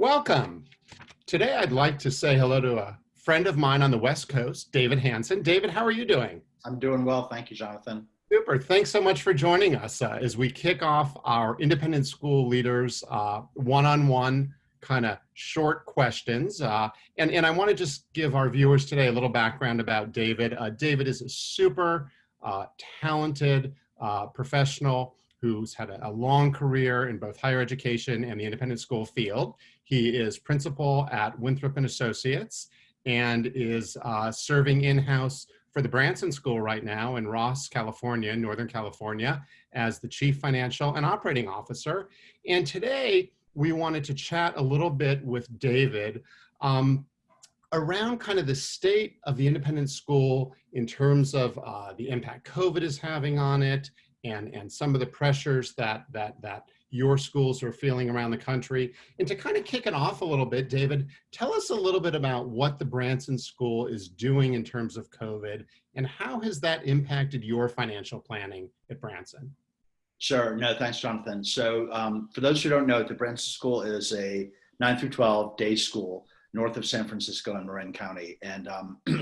Welcome. Today I'd like to say hello to a friend of mine on the West Coast, David Hanson. David, how are you doing? I'm doing well. Thank you, Jonathan. Super. Thanks so much for joining us as we kick off our independent school leaders one-on-one kind of short questions. And I want to just give our viewers today a little background about David. David is a super talented professional who's had a long career in both higher education and the independent school field. He is principal at Winthrop Associates and is serving in-house for the Branson School right now in Ross, California, Northern California, as the Chief Financial and Operating Officer. And today, we wanted to chat a little bit with David around kind of the state of the independent school in terms of the impact COVID is having on it, and some of the pressures that your schools are feeling around the country. And to kind of kick it off a little bit, David, tell us a little bit about what the Branson School is doing in terms of COVID, and how has that impacted your financial planning at Branson? Sure. No, thanks, Jonathan. So for those who don't know, the Branson School is a 9 through 12 day school north of San Francisco in Marin County. And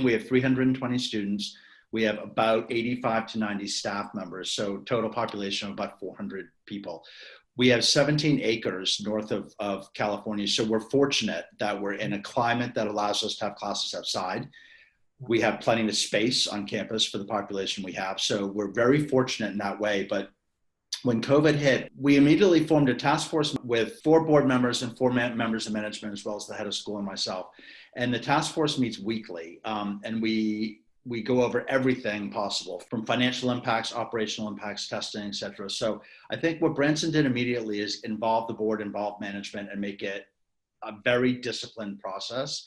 we have 320 students. We have about 85 to 90 staff members, so total population of about 400 people. We have 17 acres north of California, so we're fortunate that we're in a climate that allows us to have classes outside. We have plenty of space on campus for the population we have, so we're very fortunate in that way. But when COVID hit, we immediately formed a task force with 4 board members and 4 members of management, as well as the head of school and myself. And the task force meets weekly, and we go over everything possible, from financial impacts, operational impacts, testing, et cetera. So I think what Branson did immediately is involve the board, involve management, and make it a very disciplined process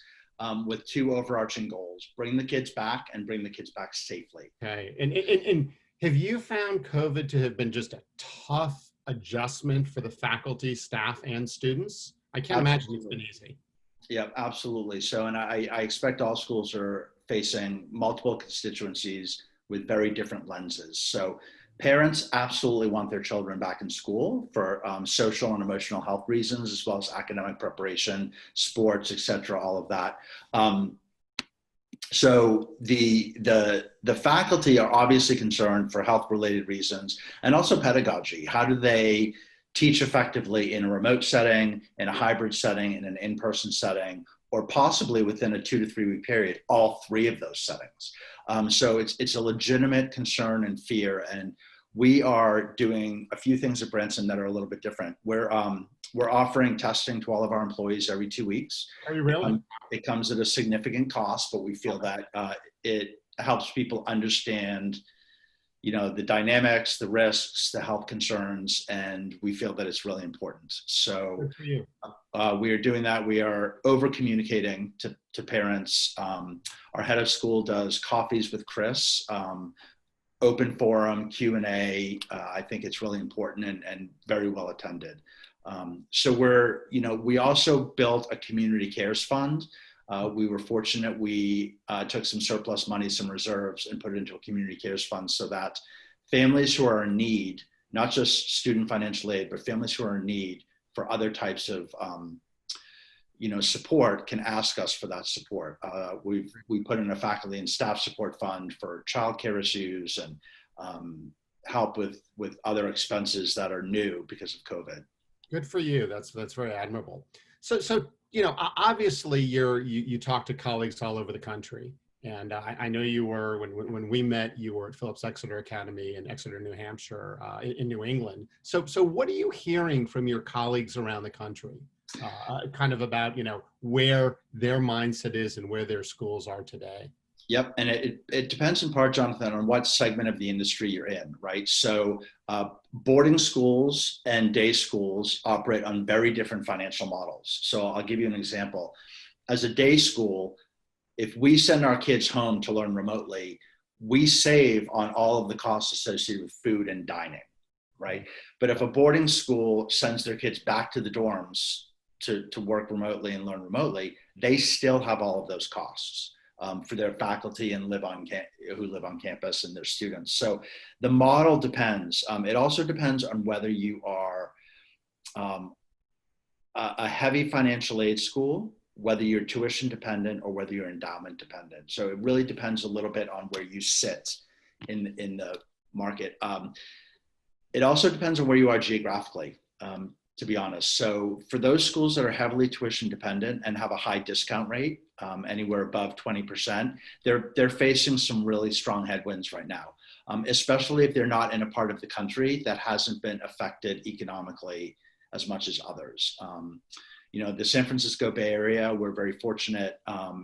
with 2 overarching goals: bring the kids back and bring the kids back safely. Okay, and have you found COVID to have been just a tough adjustment for the faculty, staff, and students? I can't imagine it's been easy. Yeah, absolutely. So, and I expect all schools are facing multiple constituencies with very different lenses. So parents absolutely want their children back in school for social and emotional health reasons, as well as academic preparation, sports, et cetera, all of that. So the faculty are obviously concerned for health-related reasons, and also pedagogy. How do they teach effectively in a remote setting, in a hybrid setting, in an in-person setting, or possibly within a 2 to 3 week period, all 3 of those settings. So it's a legitimate concern and fear. And we are doing a few things at Branson that are a little bit different. We're offering testing to all of our employees every 2 weeks. Are you really? It comes at a significant cost, but we feel that it helps people understand, the dynamics, the risks, the health concerns, and we feel that it's really important. So we are doing that. We are over communicating to parents. Our head of school does coffees with Chris, open forum, Q&A. I think it's really important and very well attended. So we also built a community cares fund. We were fortunate. We took some surplus money, some reserves, and put it into a community cares fund so that families who are in need, not just student financial aid, but families who are in need for other types of support can ask us for that support. We put in a faculty and staff support fund for childcare issues and help with other expenses that are new because of COVID. Good for you. That's very admirable. So obviously you talk to colleagues all over the country, and I know you were when we met, you were at Phillips Exeter Academy in Exeter, New Hampshire, in New England. So what are you hearing from your colleagues around the country, kind of about where their mindset is and where their schools are today? Yep, and it depends in part, Jonathan, on what segment of the industry you're in, right? So boarding schools and day schools operate on very different financial models. So I'll give you an example. As a day school, if we send our kids home to learn remotely, we save on all of the costs associated with food and dining, right? But if a boarding school sends their kids back to the dorms to work remotely and learn remotely, they still have all of those costs for their faculty and who live on campus and their students. So the model depends. It also depends on whether you are a heavy financial aid school, whether you're tuition dependent or whether you're endowment dependent. So it really depends a little bit on where you sit in the market. It also depends on where you are geographically, to be honest. So for those schools that are heavily tuition dependent and have a high discount rate, anywhere above 20%, they're facing some really strong headwinds right now, especially if they're not in a part of the country that hasn't been affected economically as much as others. The San Francisco Bay Area, we're very fortunate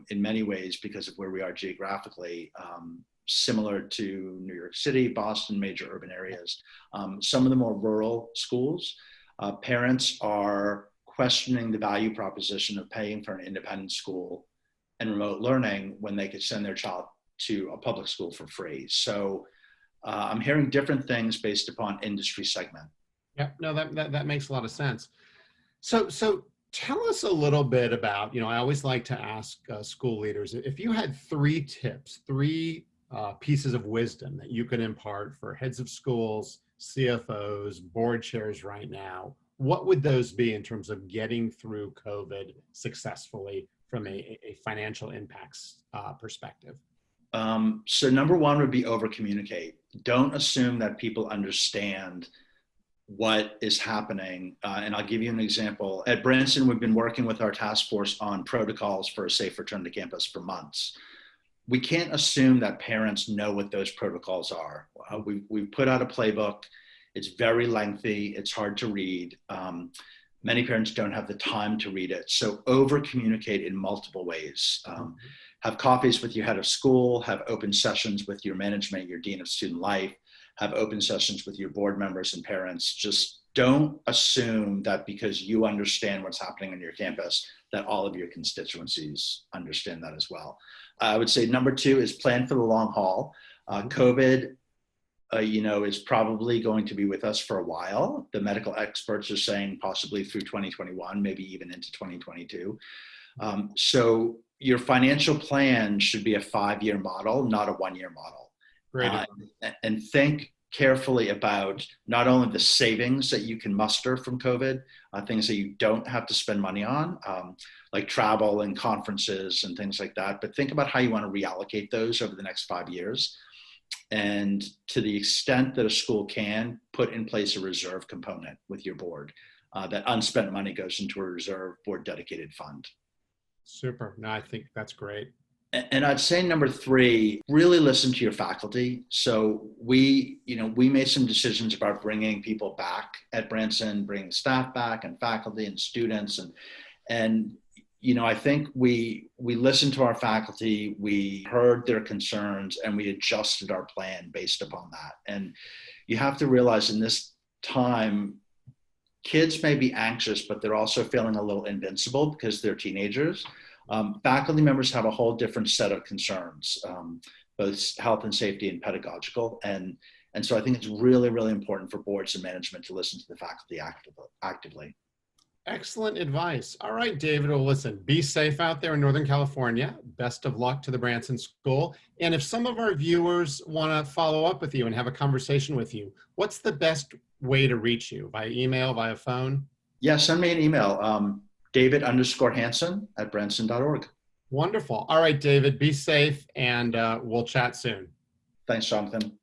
in many ways because of where we are geographically, similar to New York City, Boston, major urban areas. Some of the more rural schools, parents are questioning the value proposition of paying for an independent school and remote learning when they could send their child to a public school for free. So I'm hearing different things based upon industry segment. Yeah, no, that makes a lot of sense. So tell us a little bit about, I always like to ask school leaders, if you had three tips, three pieces of wisdom that you could impart for heads of schools, CFOs, board chairs right now, what would those be in terms of getting through COVID successfully from a financial impacts perspective? So number one would be over communicate. Don't assume that people understand what is happening. And I'll give you an example. At Branson, we've been working with our task force on protocols for a safe return to campus for months. We can't assume that parents know what those protocols are. We've put out a playbook. It's very lengthy. It's hard to read. Many parents don't have the time to read it. So over communicate in multiple ways. Have coffees with your head of school, have open sessions with your management, your dean of student life, have open sessions with your board members and parents. Just don't assume that because you understand what's happening on your campus, that all of your constituencies understand that as well. I would say number two is plan for the long haul. COVID, is probably going to be with us for a while. The medical experts are saying possibly through 2021, maybe even into 2022. So your financial plan should be a 5-year model, not a 1-year model. Great. And think carefully about not only the savings that you can muster from COVID, things that you don't have to spend money on, like travel and conferences and things like that, but think about how you want to reallocate those over the next 5 years. And to the extent that a school can, put in place a reserve component with your board. That unspent money goes into a reserve board dedicated fund. Super. No, I think that's great. And I'd say number three, really listen to your faculty. So we made some decisions about bringing people back at Branson, bringing staff back and faculty and students. And I think we listened to our faculty, we heard their concerns, and we adjusted our plan based upon that. And you have to realize in this time, kids may be anxious, but they're also feeling a little invincible because they're teenagers. Faculty members have a whole different set of concerns, both health and safety and pedagogical. And so I think it's really, really important for boards and management to listen to the faculty actively. Excellent advice. All right, David, well, listen, be safe out there in Northern California. Best of luck to the Branson School. And if some of our viewers want to follow up with you and have a conversation with you, what's the best way to reach you? Via email, via phone? Yeah, send me an email. David_Hanson@branson.org. Wonderful. All right, David, be safe, and we'll chat soon. Thanks, Jonathan.